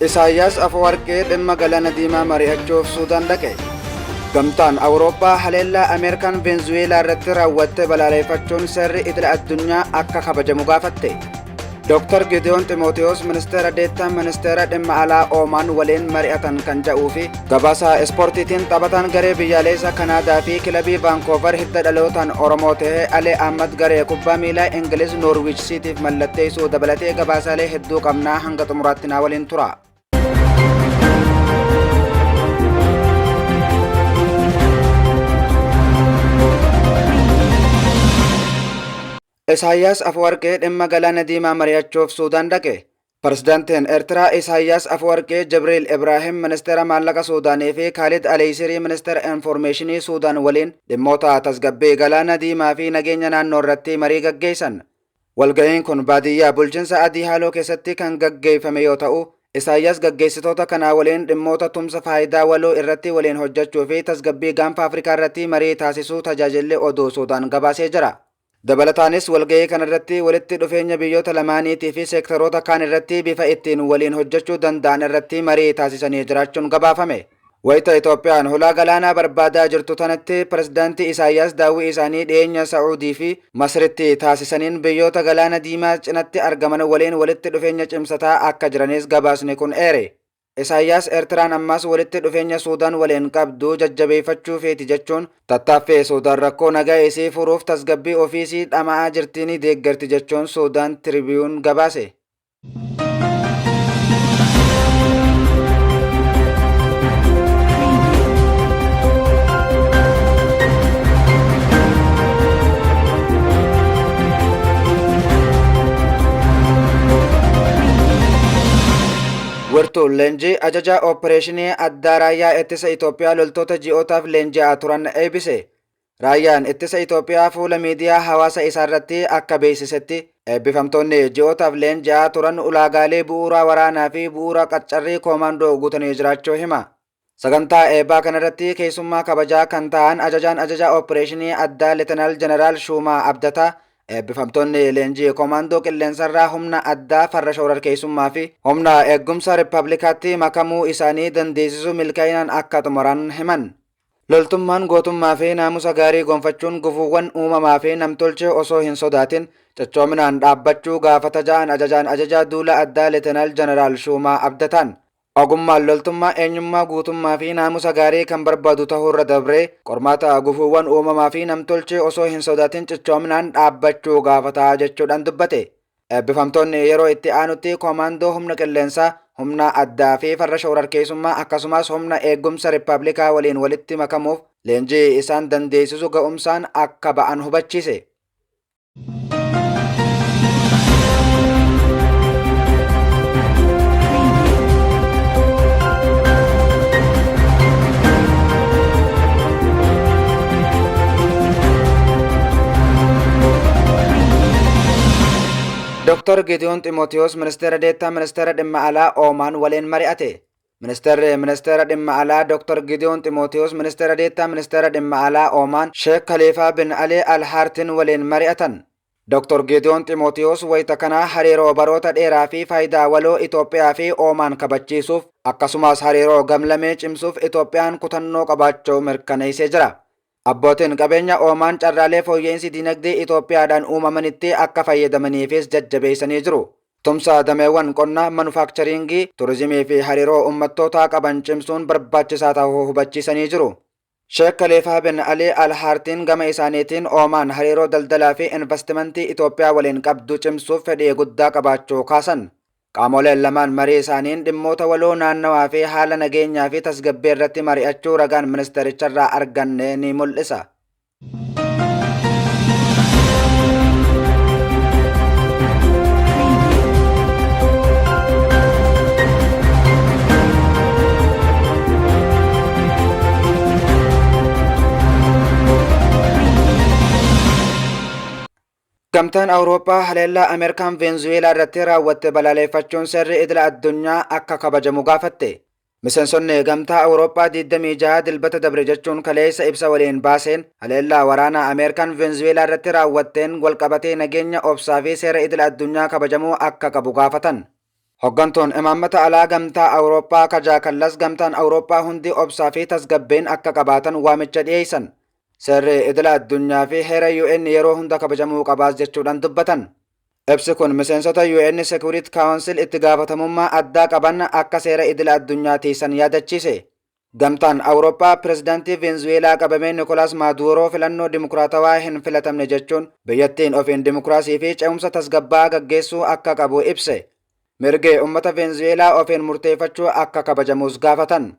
Isaayyaas Afewarqee dhimma galaana diimaa mari'achuuf Suudaan dhaqe. Gamtaan Awurooppaa haleellaa Ameerikaan Veenzuweelaa irratti raawwatte balaaleffachuun seerri idila addunyaa akka kabajamu gaafatte. Dr. Gideon Ximootiyoos ministeera deettaa ministeera dhimma alaa Oomaan waliin mari'atan kan jedhuu fi gabaasa ispoortiitiin taphataan garee biyyaalessa Kanaadaa fi kilabii Vaankoover hidda dhalootaan Oromoo ta'ee Alee Ahmad garee kubbaa miilaa Ingiliz Noorwiich Siitiif mallatteessuu dabalatee gabaasaalee hedduu qabnaa hanga xumuraatti naa waliin tura. Isaayyaas Afewarqee dhimma galaana diimaa mari'achuuf Suudaan dhaqe. Pirezidaantiin Eertiraa Isaayyaas Afewarqee Jibriil Ibraahim ministeera maallaqa Suudaanii fi Kaalid Aleysirii ministeera infoormeeshinii Suudaan waliin dhimmoota tasgabbii galaana diimaa fi nageenya naannoo irratti marii gaggeessan. Walga'iin kun baadiyyaa bulchiinsa Adii Haaloo keessatti kan gaggeeffame yoo ta'u, Isaayyaas gaggeessitoota kanaa waliin dhimmoota tumsa faayidaa waloo irratti waliin hojjechuu fi tasgabbii gaanfa Afrikaa irratti marii taasisuu tajaajilli oduu Suudaan gabaasee jira. Dabalataanis walga'ii kanarratti walitti dhufeenya biyyoota lamaaniitii fi seektaroota kaan irratti bifa ittiin waliin hojjechuu danda'an irratti marii taasisanii jiraachuun gabaafame. Wayita Itoophiyaan hulaa galaanaa barbaadaa jirtu tanatti pirezidaantii Isaayyaas daawwii isaanii dhiyeenya Saa'udii fi Masritti taasisaniin biyyoota galaana diimaa cinatti argaman waliin walitti dhufeenya cimsataa akka jiranis gabaasni kun eere. Isaayyaas Eertiraan ammas walitti dhufeenya Suudaan waliin qabdu jajjabeeffachuu feeti jechuun tattaaffii Suudaan rakkoo nagaa isii furuuf tasgabbii ofiisii dhama'aa jirtiin deeggarti jechuun Suudaan Tribune gabaase. Wirtuun leenjii ajajaa Opereeshinii Addaa Raayyaa Ittisa Itoophiyaa loltoota ji'ootaaf leenji'aa turan eebbise. Raayyaan Ittisa Itoophiyaa fuula miidiyaa hawaasa isaarratti akka beeksisetti eebbifamtoonni ji'ootaaf leenji'aa turan ulaagaalee bu'uuraa waraanaa fi bu'uura qaccarrii koomaandoo guutanii jiraachuu hima. Sagantaa eebbaa kanarratti keessummaa kabajaa kan ta'an ajajaa Opereeshinii Addaa Leetanaal Jeneraal Shumaa Abdataa eebbifamtoonni leenjii koomaandoo qilleensarraa humna addaa farra shororkeessummaa fi humna eegumsa rippaabilikaatti makamuu isaanii dandeessisuu milkaa'inaan akka xumuran himan. Loltummaan gootummaa fi naamusa gaarii gonfachuun gufuuwwan uumamaa fi namtolchee osoo hin sodaatin cichoominaan dhaabbachuu gaafata ja'an ajajaa duula addaa Leetanaal Jeneraal Shumaa Abdataan. Ogummaan loltummaa eenyummaa guutummaa fi naamusa gaarii kan barbaadu ta'uurra dabree qormaata gufuuwwan uumamaa fi namtolchee osoo hin sodaatin cichoominaan dhaabbachuu gaafataa jechuudhaan dubbate. Eebbifamtoonni yeroo itti aanutti koomaandoo humna qilleensaa, humna addaa fi farra shororkeessummaa akkasumas humna eegumsa rippaabilikaa waliin walitti makamuuf leenjii isaan dandeessisu ga'umsaan akka ba'an hubachiise. Dr. Gideon Ximootiyoos ministeera deettaa ministeera dhimma alaa Oomaan waliin mari'ate. Ministeera dhimma alaa Dr. Gideon Ximootiyoos ministeera deettaa ministeera dhimma alaa Oomaan Sheek Khaliifaa bin Ali Al Hartin waliin mari'atan. Dr. Gideon Ximootiyoos wayita kanaa hariiroo baroota dheeraa fi faayidaa waloo Itoophiyaa fi Oomaan kabachiisuuf akkasumas hariiroo gamlamee cimsuuf Itoophiyaan kutannoo qabaachuu mirkaneessee jira. Abbootiin qabeenya Oomaan carraalee fooyya'insi dinagdee Itoophiyaadhaan uumamanitti akka fayyadamaniifis jajjabeessanii jiru. Tumsa dameewwan qonnaa, manufaakcharingii, turizimii fi hariiroo uummattootaa qaban cimsuun barbaachisaa ta'uu hubachiisanii jiru. Sheek Khaliifaa bin Ali Al Hartiin gama isaaniitiin Oomaan hariiroo daldalaa fi investimentii Itoophiyaa waliin qabdu cimsuuf fedhii guddaa qabaachuu kaasan. Qaamoleen lamaan marii isaaniin dhimmoota waloo naannawaa fi haala nageenyaa fi tasgabbii irratti mari'achuu ragaan ministericharraa arganne ni mul'isa. Gamtaan Awurooppaa haleellaa Ameerikaan Veenzuweelaa irratti raawwatte balaaleffachuun seerri idila addunyaa akka kabajamu gaafatte. Miseensonni gamtaa Awurooppaa 26 dilbata dabre jechuun kaleessa ibsa waliin baaseen haleellaa waraanaa Ameerikaan Veenzuweelaa irratti raawwatteen walqabatee nageenya obsaa fi seera idila addunyaa kabajamuu akka qabu gaafatan. Hoggantoon imaammata alaa gamtaa Awurooppaa kallas gamtaan Awurooppaa hundi obsaa fi tasgabbeen akka qabaatan waamicha dhiyeessan. Seerri idila addunyaa fi heera UN yeroo hunda kabajamuu qabaas jechuudhaan dubbatan. Ibsi kun miseensota UN Security Council itti gaafatamummaa addaa qaban akka seera idila addunyaa tiisan yaadachiise. Gamtaan Awurooppaa pirezidaantii Venezuelaa qabamee Nikolaas Maaduroo filannoo dimokiraatawaa hin filatamne jechuun biyyattiin ofiin dimokiraasii fi ce'umsa tasgabbaa gaggeessuu akka qabu ibse. Mirgi ummata Venezuelaa ofiin murteeffachuu akka kabajamuus gaafatan.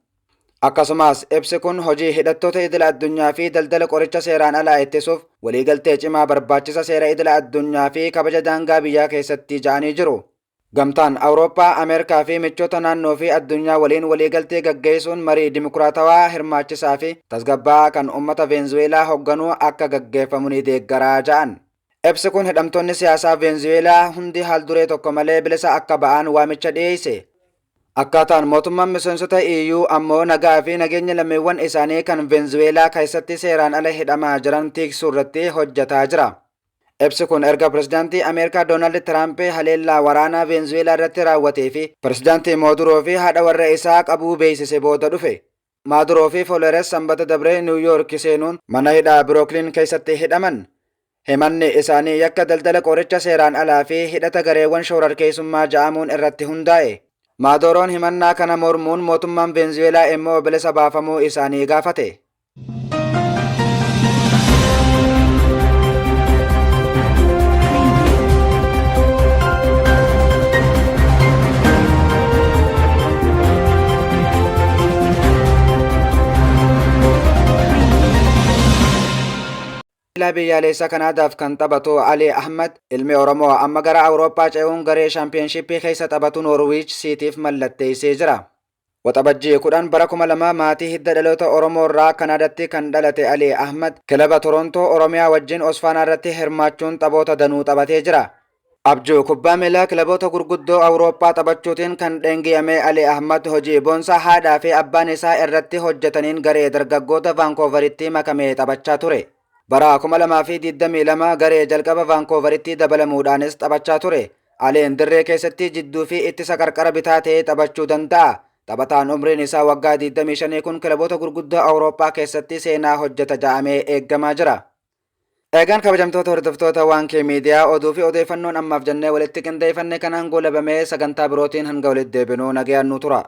Akkasumas ibsi kun hojii hidhattoota idila addunyaa fi daldala qoricha seeraan alaa ittisuuf waliigaltee cimaa barbaachisa seera idila addunyaa fi kabaja daangaa biyyaa keessatti ja'anii jiru. Gamtaan Awurooppaa, Ameerikaa fi michoota naannoo fi addunyaa waliin waliigaltee gaggeessuun marii dimokiraatawaa hirmaachisaa fi tasgabbaa kan ummata Venezuelaa hoogganuu akka gaggeeffamu ni deeggaraa ja'an. Ibsi kun hidhamtoonni siyaasaa Venezuelaa hundi haal duree tokko malee bilisa akka ba'an waamicha dhiyeesse. Akkaataan mootummaan miseensota EU ammoo nagaa fi nageenya lammiiwwan isaanii kan Venezuelaa keessatti seeraan ala hidhamaa jiran tiksuu irratti hojjetaa jira. Ibsi kun erga pirezidaantii Ameerikaa Doonaald Tiraamp haleellaa waraanaa Venezuelaa irratti raawwatee fi pirezidaantii Maaduroo fi haadha warra isaa qabuu beeksise booda dhufe. Maaduroo fi Flores sanbata dabree New York seenuun mana hidhaa Brooklyn keessatti hidhaman. Himanni isaanii yakka daldala qoricha seeraan alaa fi hidhata gareewwan shororkeessummaa ja'amuun irratti hundaa'e. Maaduroon himannaa kana mormuun mootummaan Venezuelaa immoo bilisa baafamuu isaanii gaafate. biyyaalessa Kanaadaaf kan taphatu Ali Ahmad ilmi Oromoo amma gara Awurooppaa ce'uun garee shaampiyoonshippii keessa taphatu Noorwiich Siitiif mallatteessee jira. Waxabajjii 10 bara 2000 maatii hidda dhaloota Oromoo irraa Kanaadaatti kan dhalate Ali Ahmad kilaba Torontoo Oromiyaa wajjin Osfaanaa irratti hirmaachuun taphoota danuu taphatee jira. Abjuu kubbaa miilaa kilaboota gurguddoo Awurooppaa taphachuutiin kan dheengiyame Ali Ahmad hojii boonsaa haadhaa fi abbaan isaa irratti hojjetaniin garee dargaggoota Vaankooveeritti makamee taphachaa ture. Bara 2022 garee jalqaba Vaankooveeritti dabalamuudhaanis taphachaa ture. Aliin dirree keessatti jidduu fi ittisa qarqara bitaa ta'ee taphachuu danda'a. Taphataan umriin isaa waggaa 25 kun kilaboota gurguddoo Awurooppaa keessatti seenaa hojjeta jedhamee eeggamaa jira. Eegaan kabajamtoota hordoftoota Waankee Miidiyaa oduu fi odeeffannoon ammaaf jennee walitti qindeeffanne kanaan goolabamee sagantaa birootiin hanga walitti deebinuu nagayaan nu tura.